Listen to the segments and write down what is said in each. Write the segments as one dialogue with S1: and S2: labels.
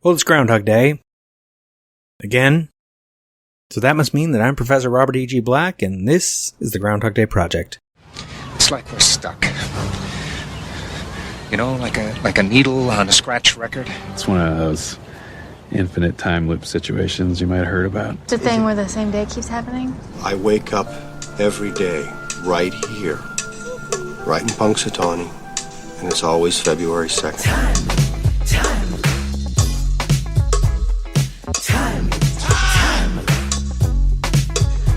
S1: Well, it's Groundhog Day. Again. So that must mean that I'm Professor Robert E.G. Black, and this is the Groundhog Day Project.
S2: It's like we're stuck. You know, like a needle on a scratch record.
S3: It's one of those infinite time loop situations you might have heard about.
S4: It's a thing where the same day keeps happening?
S5: I wake up every day right here, right in Punxsutawney, and it's always February 2nd.
S6: Time.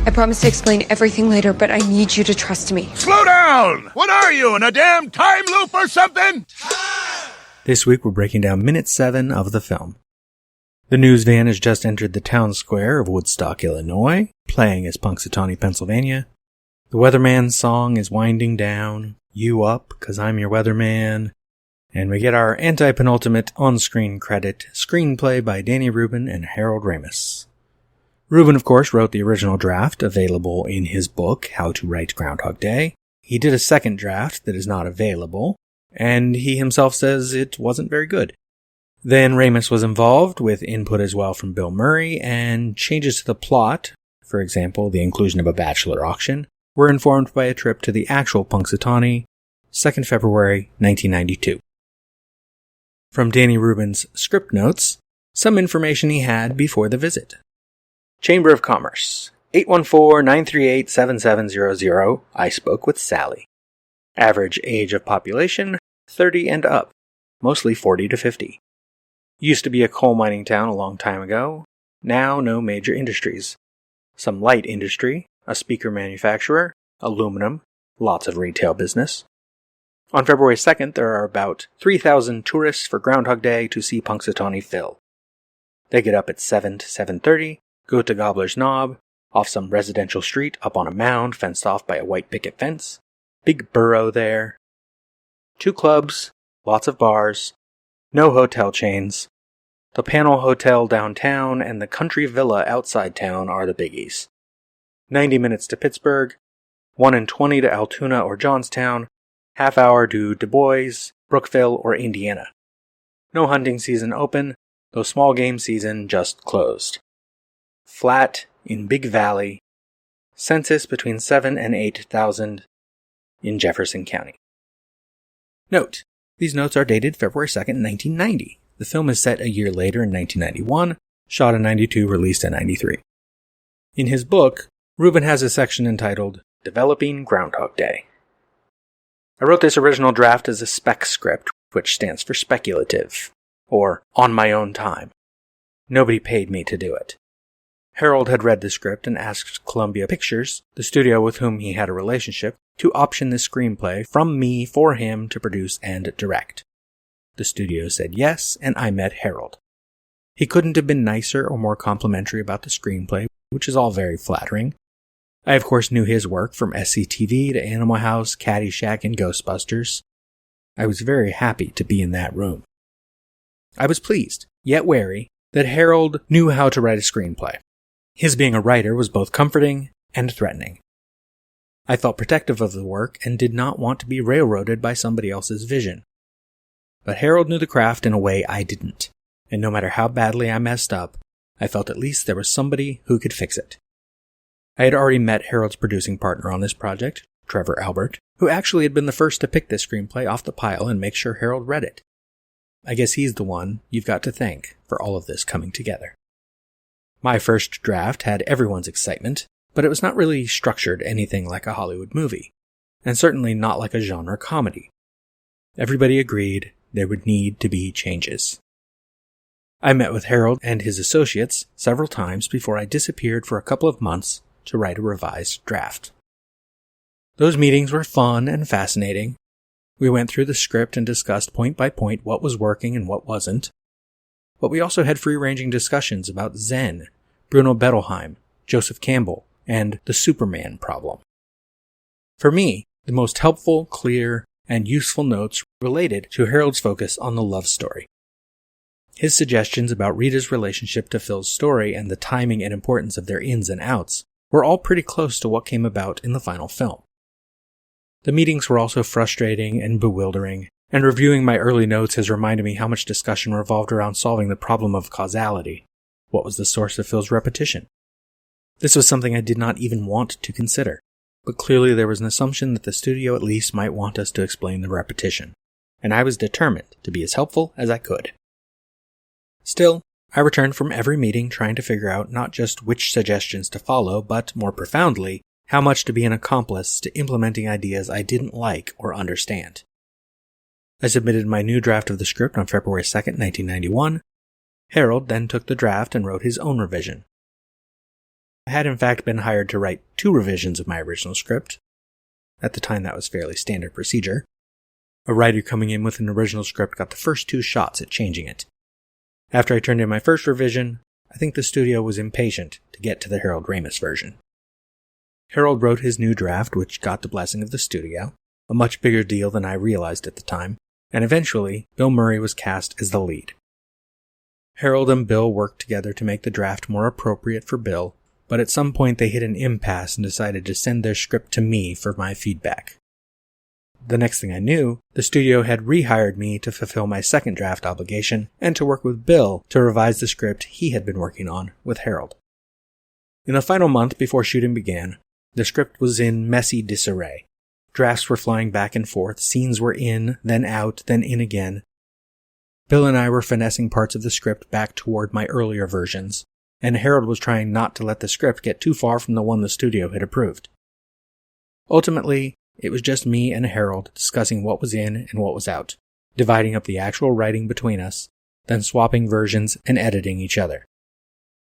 S7: I promise to explain everything later, but I need you to trust me.
S8: Slow down! What are you, in a damn time loop or something?
S1: This week we're breaking down minute 7 of the film. The news van has just entered the town square of Woodstock, Illinois, playing as Punxsutawney, Pennsylvania. The weatherman's song is winding down. You up, 'cause I'm your weatherman. And we get our anti-penultimate on-screen credit, screenplay by Danny Rubin and Harold Ramis. Rubin, of course, wrote the original draft, available in his book, How to Write Groundhog Day. He did a second draft that is not available, and he himself says it wasn't very good. Then Ramis was involved with input as well from Bill Murray, and changes to the plot, for example, the inclusion of a bachelor auction, were informed by a trip to the actual Punxsutawney, 2nd February 1992. From Danny Rubin's script notes, some information he had before the visit. Chamber of Commerce, 814-938-7700. I spoke with Sally. Average age of population, 30 and up, mostly 40 to 50. Used to be a coal mining town a long time ago. Now no major industries. Some light industry, a speaker manufacturer, aluminum, lots of retail business. On February 2nd, there are about 3,000 tourists for Groundhog Day to see Punxsutawney fill. They get up at 7 to 7:30, go to Gobbler's Knob, off some residential street up on a mound fenced off by a white picket fence. Big burrow there. 2 clubs, lots of bars, no hotel chains. The Panel Hotel downtown and the Country Villa outside town are the biggies. 90 minutes to Pittsburgh, 1:20 to Altoona or Johnstown, half hour to Du Bois, Brookville, or Indiana. No hunting season open, though small game season just closed. Flat in Big Valley. Census between 7 and 8,000 in Jefferson County. Note, these notes are dated February 2nd, 1990. The film is set a year later in 1991, shot in 92, released in 93. In his book, Rubin has a section entitled Developing Groundhog Day. I wrote this original draft as a spec script, which stands for speculative, or on my own time. Nobody paid me to do it. Harold had read the script and asked Columbia Pictures, the studio with whom he had a relationship, to option this screenplay from me for him to produce and direct. The studio said yes, and I met Harold. He couldn't have been nicer or more complimentary about the screenplay, which is all very flattering. I, of course, knew his work from SCTV to Animal House, Caddyshack, and Ghostbusters. I was very happy to be in that room. I was pleased, yet wary, that Harold knew how to write a screenplay. His being a writer was both comforting and threatening. I felt protective of the work and did not want to be railroaded by somebody else's vision. But Harold knew the craft in a way I didn't, and no matter how badly I messed up, I felt at least there was somebody who could fix it. I had already met Harold's producing partner on this project, Trevor Albert, who actually had been the first to pick this screenplay off the pile and make sure Harold read it. I guess he's the one you've got to thank for all of this coming together. My first draft had everyone's excitement, but it was not really structured anything like a Hollywood movie, and certainly not like a genre comedy. Everybody agreed there would need to be changes. I met with Harold and his associates several times before I disappeared for a couple of months to write a revised draft. Those meetings were fun and fascinating. We went through the script and discussed point by point what was working and what wasn't. But we also had free-ranging discussions about Zen, Bruno Bettelheim, Joseph Campbell, and the Superman problem. For me, the most helpful, clear, and useful notes related to Harold's focus on the love story. His suggestions about Rita's relationship to Phil's story and the timing and importance of their ins and outs were all pretty close to what came about in the final film. The meetings were also frustrating and bewildering, And reviewing my early notes has reminded me how much discussion revolved around solving the problem of causality. What was the source of Phil's repetition? This was something I did not even want to consider, but clearly there was an assumption that the studio at least might want us to explain the repetition, and I was determined to be as helpful as I could. Still, I returned from every meeting trying to figure out not just which suggestions to follow, but, more profoundly, how much to be an accomplice to implementing ideas I didn't like or understand. I submitted my new draft of the script on February 2nd, 1991. Harold then took the draft and wrote his own revision. I had in fact been hired to write 2 revisions of my original script. At the time that was fairly standard procedure. A writer coming in with an original script got the first 2 shots at changing it. After I turned in my first revision, I think the studio was impatient to get to the Harold Ramis version. Harold wrote his new draft, which got the blessing of the studio, a much bigger deal than I realized at the time, and eventually Bill Murray was cast as the lead. Harold and Bill worked together to make the draft more appropriate for Bill, but at some point they hit an impasse and decided to send their script to me for my feedback. The next thing I knew, the studio had rehired me to fulfill my second draft obligation and to work with Bill to revise the script he had been working on with Harold. In the final month before shooting began, the script was in messy disarray. Drafts were flying back and forth, scenes were in, then out, then in again. Bill and I were finessing parts of the script back toward my earlier versions, and Harold was trying not to let the script get too far from the one the studio had approved. Ultimately, it was just me and Harold discussing what was in and what was out, dividing up the actual writing between us, then swapping versions and editing each other.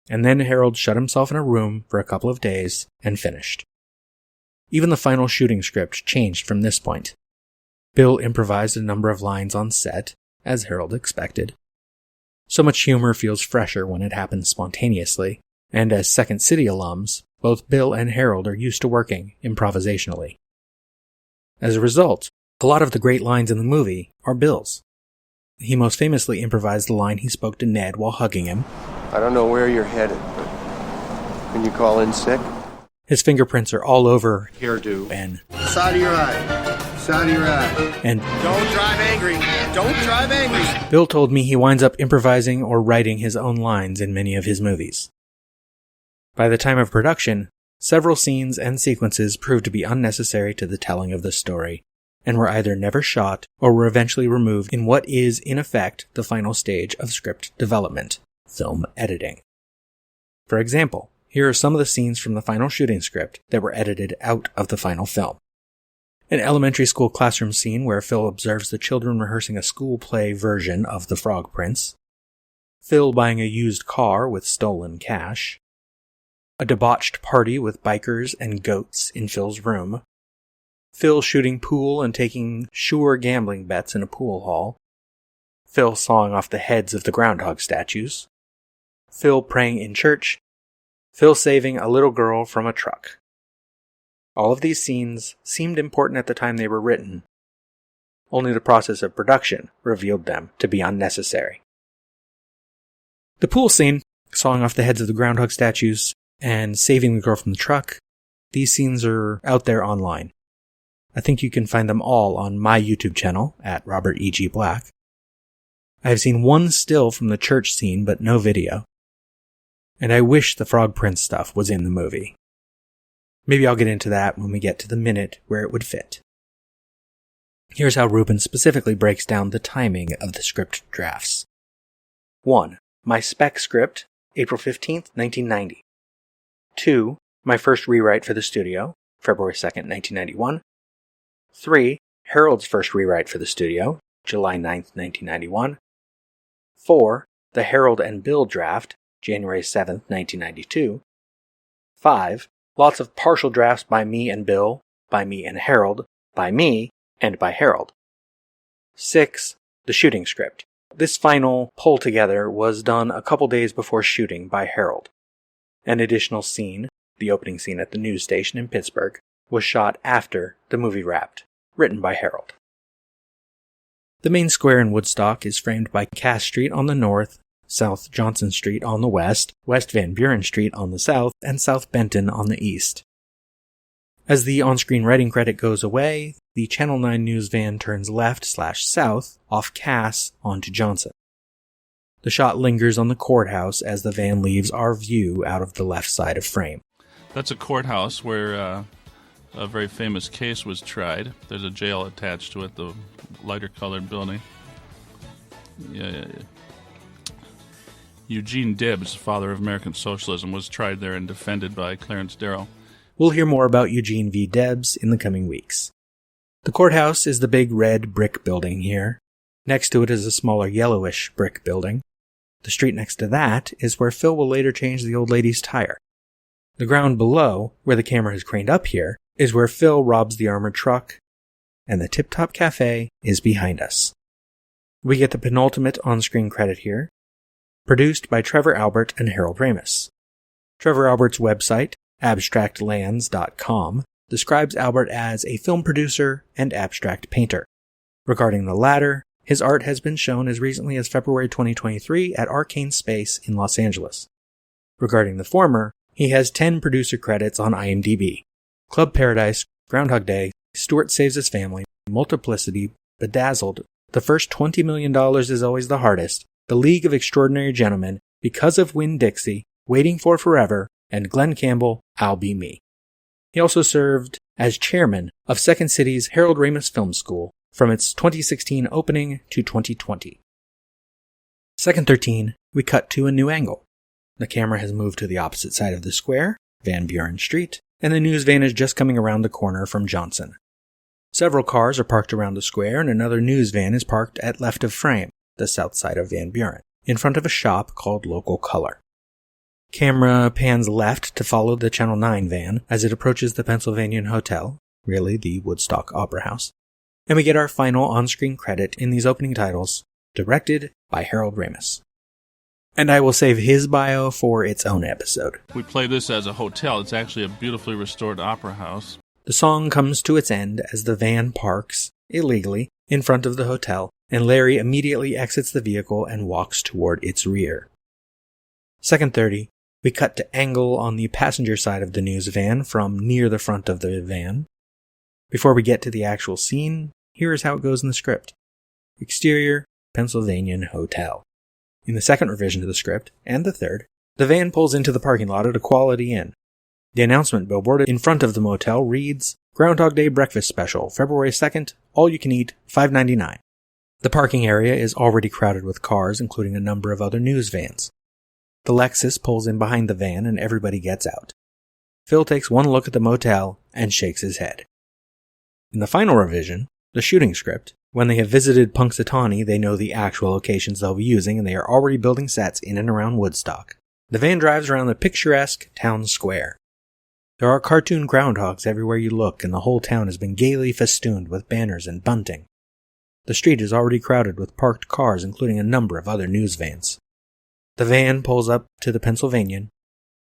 S1: And then Harold shut himself in a room for a couple of days and finished. Even the final shooting script changed from this point. Bill improvised a number of lines on set, as Harold expected. So much humor feels fresher when it happens spontaneously, and as Second City alums, both Bill and Harold are used to working improvisationally. As a result, a lot of the great lines in the movie are Bill's. He most famously improvised the line he spoke to Ned while hugging him.
S5: I don't know where you're headed, but can you call in sick?
S1: His fingerprints are all over
S5: Hairdo.
S1: And
S5: Side of your eye. Side of your eye.
S1: And
S8: Don't drive angry. Don't drive angry.
S1: Bill told me he winds up improvising or writing his own lines in many of his movies. By the time of production, several scenes and sequences proved to be unnecessary to the telling of the story, and were either never shot or were eventually removed in what is, in effect, the final stage of script development, film editing. For example, here are some of the scenes from the final shooting script that were edited out of the final film. An elementary school classroom scene where Phil observes the children rehearsing a school play version of The Frog Prince. Phil buying a used car with stolen cash. A debauched party with bikers and goats in Phil's room. Phil shooting pool and taking sure gambling bets in a pool hall. Phil sawing off the heads of the Groundhog statues. Phil praying in church. Phil saving a little girl from a truck. All of these scenes seemed important at the time they were written. Only the process of production revealed them to be unnecessary. The pool scene, sawing off the heads of the Groundhog statues, and saving the girl from the truck, these scenes are out there online. I think you can find them all on my YouTube channel at Robert E.G. Black. I have seen one still from the church scene, but no video. And I wish the Frog Prince stuff was in the movie. Maybe I'll get into that when we get to the minute where it would fit. Here's how Rubin specifically breaks down the timing of the script drafts. 1. My spec script, April 15th, 1990. 2. My first rewrite for the studio, February 2nd, 1991. 3. Harold's first rewrite for the studio, July 9th, 1991. 4. The Harold and Bill draft, January 7th, 1992. 5. Lots of partial drafts by me and Bill, by me and Harold, by me, and by Harold. 6. The shooting script. This final pull together was done a couple days before shooting by Harold. An additional scene, the opening scene at the news station in Pittsburgh, was shot after the movie wrapped, written by Harold. The main square in Woodstock is framed by Cass Street on the north, South Johnson Street on the west, West Van Buren Street on the south, and South Benton on the east. As the on-screen writing credit goes away, the Channel 9 news van turns left/south off Cass onto Johnson. The shot lingers on the courthouse as the van leaves our view out of the left side of frame.
S6: That's a courthouse where a very famous case was tried. There's a jail attached to it, the lighter-colored building. Yeah. Eugene Debs, father of American socialism, was tried there and defended by Clarence Darrow.
S1: We'll hear more about Eugene V. Debs in the coming weeks. The courthouse is the big red brick building here. Next to it is a smaller yellowish brick building. The street next to that is where Phil will later change the old lady's tire. The ground below, where the camera is craned up here, is where Phil robs the armored truck, and the Tip Top Cafe is behind us. We get the penultimate on-screen credit here, produced by Trevor Albert and Harold Ramis. Trevor Albert's website, abstractlands.com, describes Albert as a film producer and abstract painter. Regarding the latter, his art has been shown as recently as February 2023 at Arcane Space in Los Angeles. Regarding the former, he has 10 producer credits on IMDb. Club Paradise, Groundhog Day, Stuart Saves His Family, Multiplicity, Bedazzled, The First $20 Million is Always the Hardest, The League of Extraordinary Gentlemen, Because of Winn-Dixie, Waiting for Forever, and Glenn Campbell, I'll Be Me. He also served as chairman of Second City's Harold Ramis Film School from its 2016 opening to 2020. Second 13, we cut to a new angle. The camera has moved to the opposite side of the square, Van Buren Street, and the news van is just coming around the corner from Johnson. Several cars are parked around the square, and another news van is parked at left of frame, the south side of Van Buren, in front of a shop called Local Color. Camera pans left to follow the Channel 9 van as it approaches the Pennsylvania Hotel, really the Woodstock Opera House, and we get our final on-screen credit in these opening titles, directed by Harold Ramis. And I will save his bio for its own episode.
S6: We play this as a hotel. It's actually a beautifully restored opera house.
S1: The song comes to its end as the van parks, illegally, in front of the hotel, and Larry immediately exits the vehicle and walks toward its rear. Second 30, we cut to angle on the passenger side of the news van from near the front of the van. Before we get to the actual scene, here is how it goes in the script. Exterior, Pennsylvania Hotel. In the second revision to the script, and the third, the van pulls into the parking lot at a Quality Inn. The announcement billboard in front of the motel reads, Groundhog Day Breakfast Special, February 2nd, all you can eat, $5.99. The parking area is already crowded with cars, including a number of other news vans. The Lexus pulls in behind the van and everybody gets out. Phil takes one look at the motel and shakes his head. In the final revision, the shooting script, when they have visited Punxsutawney, they know the actual locations they'll be using and they are already building sets in and around Woodstock. The van drives around the picturesque town square. There are cartoon groundhogs everywhere you look, and the whole town has been gaily festooned with banners and bunting. The street is already crowded with parked cars, including a number of other news vans. The van pulls up to the Pennsylvanian,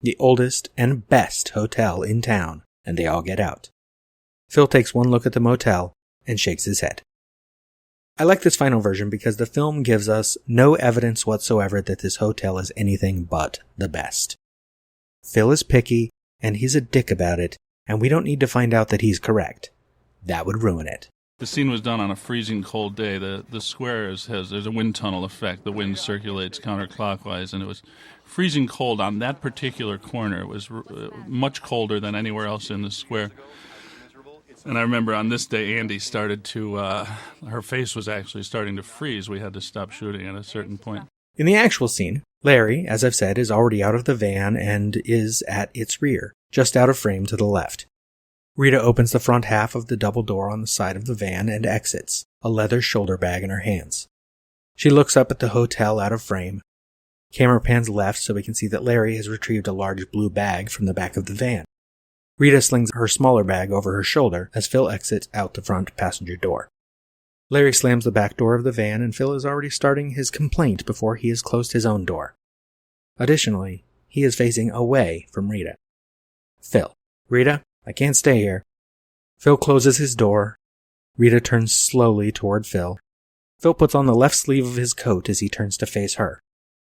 S1: the oldest and best hotel in town, and they all get out. Phil takes one look at the motel and shakes his head. I like this final version because the film gives us no evidence whatsoever that this hotel is anything but the best. Phil is picky, and he's a dick about it, and we don't need to find out that he's correct. That would ruin it.
S6: The scene was done on a freezing cold day. The square there's a wind tunnel effect. The wind circulates counterclockwise, and it was freezing cold on that particular corner. It was much colder than anywhere else in the square. And I remember on this day, Andy started to, her face was actually starting to freeze. We had to stop shooting at a certain point.
S1: In the actual scene, Larry, as I've said, is already out of the van and is at its rear, just out of frame to the left. Rita opens the front half of the double door on the side of the van and exits, a leather shoulder bag in her hands. She looks up at the hotel out of frame. Camera pans left so we can see that Larry has retrieved a large blue bag from the back of the van. Rita slings her smaller bag over her shoulder as Phil exits out the front passenger door. Larry slams the back door of the van and Phil is already starting his complaint before he has closed his own door. Additionally, he is facing away from Rita. Phil, Rita, I can't stay here. Phil closes his door. Rita turns slowly toward Phil. Phil puts on the left sleeve of his coat as he turns to face her.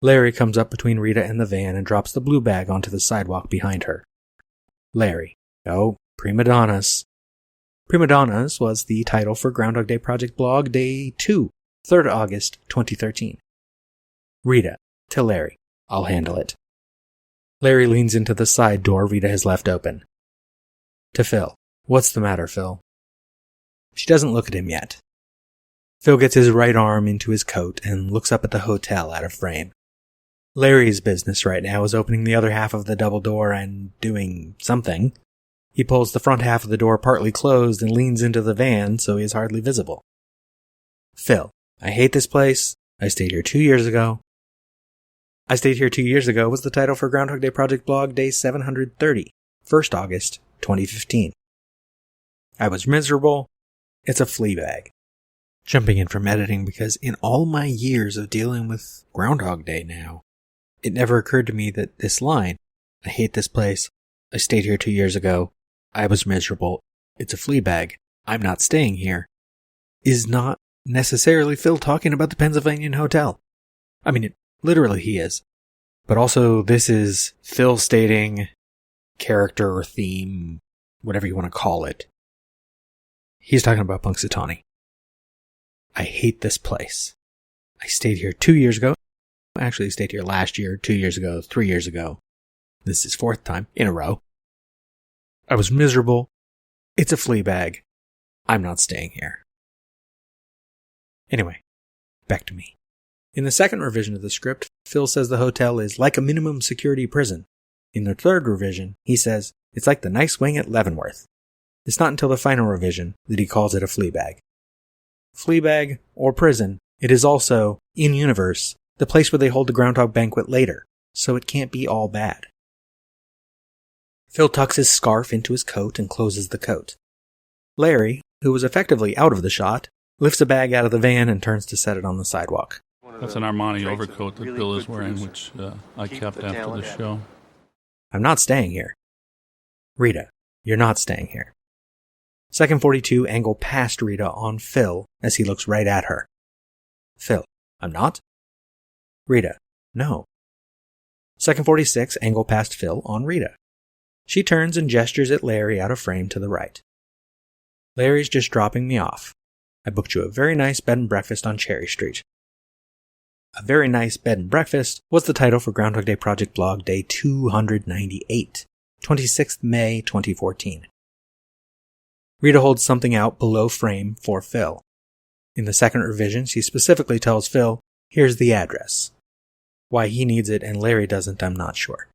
S1: Larry comes up between Rita and the van and drops the blue bag onto the sidewalk behind her. Larry, no, Prima Donnas. Prima Donnas was the title for Groundhog Day Project blog Day 2, 3rd August 2013. Rita, to Larry. I'll handle it. Larry leans into the side door Rita has left open. To Phil. What's the matter, Phil? She doesn't look at him yet. Phil gets his right arm into his coat and looks up at the hotel out of frame. Larry's business right now is opening the other half of the double door and doing something. He pulls the front half of the door partly closed and leans into the van so he is hardly visible. Phil, I hate this place. I stayed here 2 years ago. I Stayed Here 2 Years Ago was the title for Groundhog Day Project blog Day 730, 1st August 2015. I was miserable. It's a flea bag. Jumping in from editing because in all my years of dealing with Groundhog Day now, it never occurred to me that this line, I hate this place, I stayed here 2 years ago, I was miserable, it's a flea bag, I'm not staying here, is not necessarily Phil talking about the Pennsylvania hotel. I mean, literally he is. But also this is Phil stating character or theme, whatever you want to call it. He's talking about Punxsutawney. I hate this place. I stayed here 2 years ago. I actually stayed here last year, 2 years ago, 3 years ago. This is 4th time in a row. I was miserable. It's a flea bag. I'm not staying here. Anyway, back to me. In the second revision of the script, Phil says the hotel is like a minimum security prison. In the third revision, he says it's like the nice wing at Leavenworth. It's not until the final revision that he calls it a flea bag. Flea bag or prison, it is also, in universe, the place where they hold the Groundhog banquet later, so it can't be all bad. Phil tucks his scarf into his coat and closes the coat. Larry, who was effectively out of the shot, lifts a bag out of the van and turns to set it on the sidewalk.
S6: That's an Armani overcoat that Bill is wearing, which I kept after the show.
S1: I'm not staying here. Rita, you're not staying here. Second 42 angle past Rita on Phil as he looks right at her. Phil, I'm not? Rita, no. Second 46 angle past Phil on Rita. She turns and gestures at Larry out of frame to the right. Larry's just dropping me off. I booked you a very nice bed and breakfast on Cherry Street. A Very Nice Bed and Breakfast was the title for Groundhog Day Project blog Day 298, 26th May 2014. Rita holds something out below frame for Phil. In the second revision, she specifically tells Phil, here's the address. Why he needs it and Larry doesn't, I'm not sure.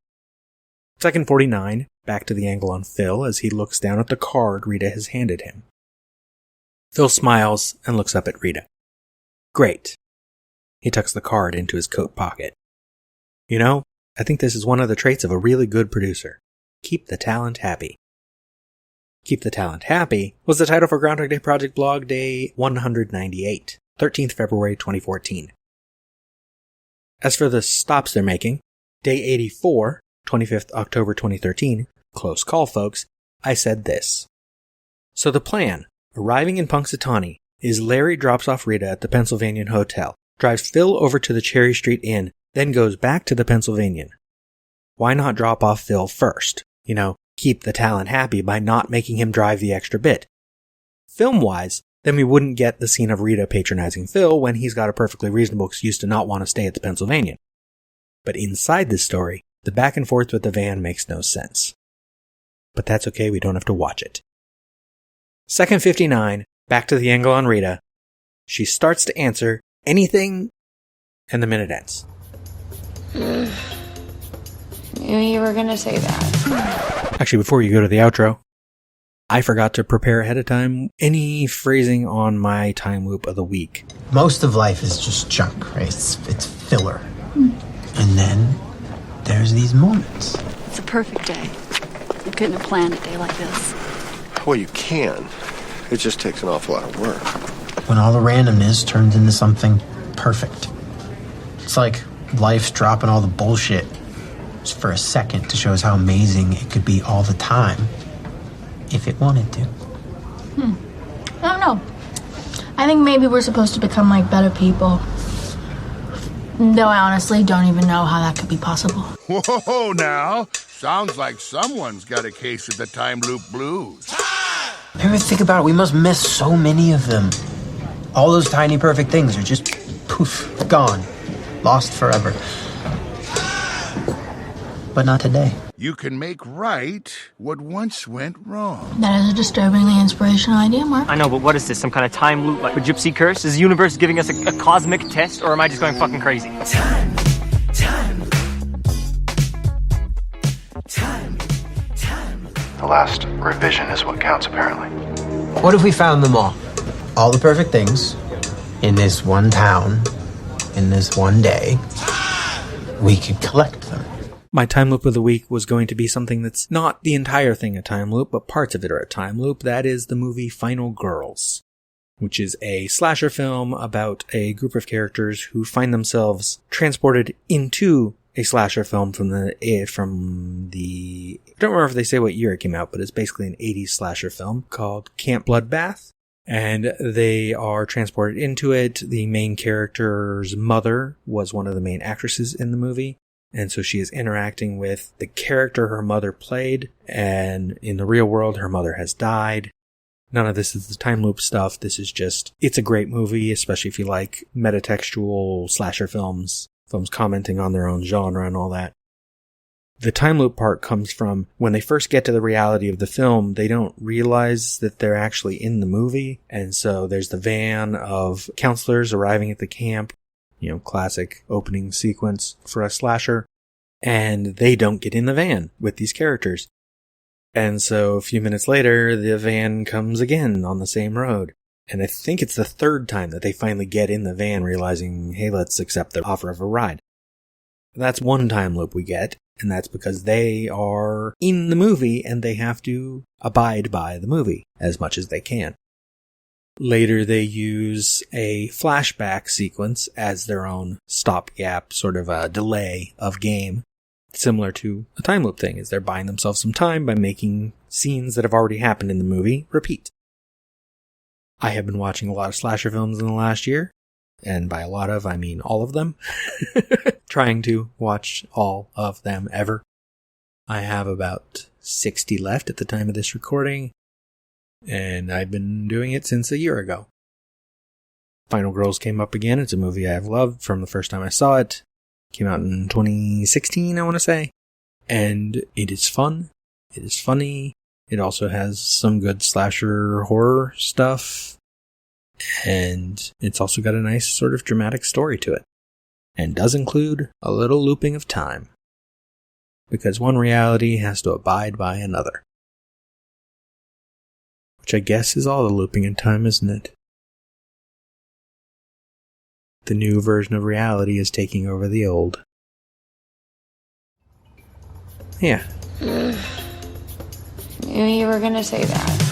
S1: Second 49, back to the angle on Phil as he looks down at the card Rita has handed him. Phil smiles and looks up at Rita. Great. He tucks the card into his coat pocket. You know, I think this is one of the traits of a really good producer. Keep the talent happy. Keep the Talent Happy was the title for Groundhog Day Project blog Day 198, 13th February 2014. As for the stops they're making, Day 84, 25th October 2013, close call folks, I said this. So the plan, arriving in Punxsutawney, is Larry drops off Rita at the Pennsylvanian Hotel, drives Phil over to the Cherry Street Inn, then goes back to the Pennsylvanian. Why not drop off Phil first? You know, keep the talent happy by not making him drive the extra bit. Film-wise, then we wouldn't get the scene of Rita patronizing Phil when he's got a perfectly reasonable excuse to not want to stay at the Pennsylvanian. But inside this story, the back and forth with the van makes no sense. But that's okay, we don't have to watch it. Second 59, back to the angle on Rita. She starts to answer, anything, and the minute ends.
S4: You were gonna say that.
S1: Actually, before you go to the outro, I forgot to prepare ahead of time any phrasing on my time loop of the week.
S9: Most of life is just junk, right? It's filler. And then there's these moments.
S10: It's a perfect day. You couldn't have planned a day like this.
S5: Well, you can. It just takes an awful lot of work.
S9: When all the randomness turns into something perfect. It's like life's dropping all the bullshit just for a second to show us how amazing it could be all the time if it wanted to.
S11: I don't know. I think maybe we're supposed to become like better people. Though I honestly don't even know how that could be possible.
S8: Whoa, now. Sounds like someone's got a case of the time loop blues.
S9: Ever think about it? We must miss so many of them. All those tiny perfect things are just poof, gone. Lost forever. But not today.
S8: You can make right what once went wrong.
S11: That is a disturbingly inspirational idea, Mark.
S12: I know, but what is this? Some kind of time loop like a gypsy curse? Is the universe giving us a cosmic test, or am I just going fucking crazy?
S13: Time.
S14: The last revision is what counts, apparently.
S9: What if we found them all? All the perfect things in this one town, in this one day. We could collect them.
S1: My time loop of the week was going to be something that's not the entire thing a time loop, but parts of it are a time loop. That is the movie Final Girls, which is a slasher film about a group of characters who find themselves transported into a slasher film from the I don't remember if they say what year it came out, but it's basically an 80s slasher film called Camp Bloodbath. And they are transported into it. The main character's mother was one of the main actresses in the movie. And so she is interacting with the character her mother played. And in the real world, her mother has died. None of this is the time loop stuff. This is just, it's a great movie, especially if you like metatextual slasher films commenting on their own genre and all that. The time loop part comes from when they first get to the reality of the film, they don't realize that they're actually in the movie. And so there's the van of counselors arriving at the camp, classic opening sequence for a slasher. And they don't get in the van with these characters. And so a few minutes later, the van comes again on the same road. And I think it's the third time that they finally get in the van realizing, hey, let's accept the offer of a ride. That's one time loop we get. And that's because they are in the movie and they have to abide by the movie as much as they can. Later, they use a flashback sequence as their own stopgap, sort of a delay of game. Similar to a time loop thing, is they're buying themselves some time by making scenes that have already happened in the movie repeat. I have been watching a lot of slasher films in the last year. And by a lot of, I mean all of them. Trying to watch all of them ever. I have about 60 left at the time of this recording. And I've been doing it since a year ago. Final Girls came up again. It's a movie I have loved from the first time I saw it. Came out in 2016, I want to say. And it is fun. It is funny. It also has some good slasher horror stuff. And it's also got a nice sort of dramatic story to it. And does include a little looping of time. Because one reality has to abide by another. Which I guess is all the looping in time, isn't it? The new version of reality is taking over the old. Yeah.
S4: Knew you were gonna say that.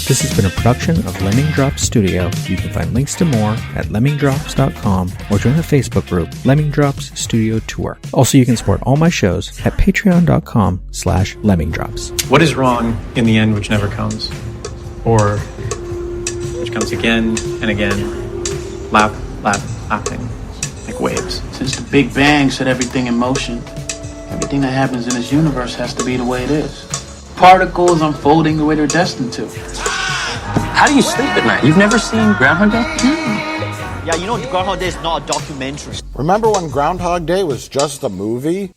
S1: This has been a production of Lemming Drops Studio. You can find links to more at lemmingdrops.com or join the Facebook group Lemming Drops Studio Tour. Also, you can support all my shows at patreon.com/lemmingdrops.
S15: What is wrong in the end which never comes? Or which comes again and again, lapping, like waves.
S16: Since the Big Bang set everything in motion, everything that happens in this universe has to be the way it is. Particles unfolding the way they're destined to.
S12: How do you sleep at night? You've never seen Groundhog Day?
S17: Yeah, Groundhog Day is not a documentary.
S18: Remember when Groundhog Day was just a movie?